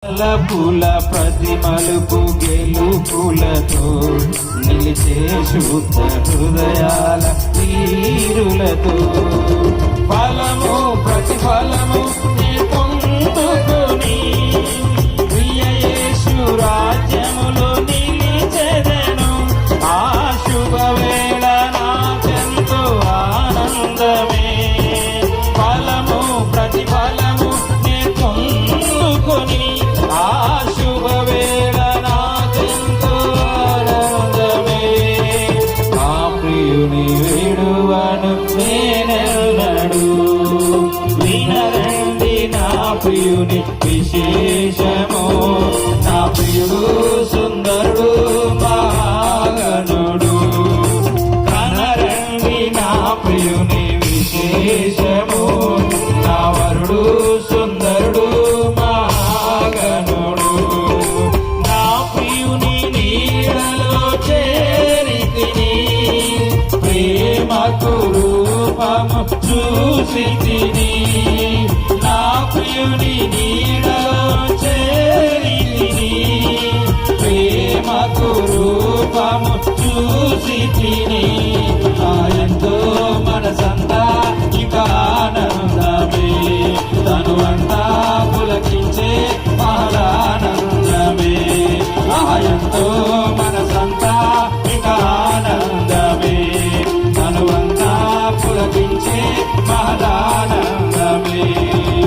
పూల ప్రతి మలుపు గెలుపులతో నిలిచే శుద్ధ హృదయాల తీరులతో ఫలము ప్రతిఫలము పొందుకొని ప్రియ యేసు రాజ్యములో నిలిచెదను. ఆ శుభవేళ నాకెంతో ఆనందమే. ఫలము ప్రతిఫలము పొందుకొని ఆ శుభవేళ నాకెంతో ఆనందమే. ఆ ప్రియుని విడువను నేనెన్నడు. వినరండి నా ప్రియుని విశేషము. నా ప్రియుడు సుందరుడు మహాగణుడు. కనరండి నా ప్రియుని విశేషము. నా వరుడు సుందరుడు మహాగణుడు. నా ప్రియుని నీడలో చేరితిని. ప్రేమకు రూపము చూసితిని. నా ప్రియుని నీడలో చేరితిని. ప్రేమకు రూపము చూసితిని. ఎంతో మనసంతా ఇక ఆనందమే. తను అంతా పులకించే మహానందమే. ఎంతో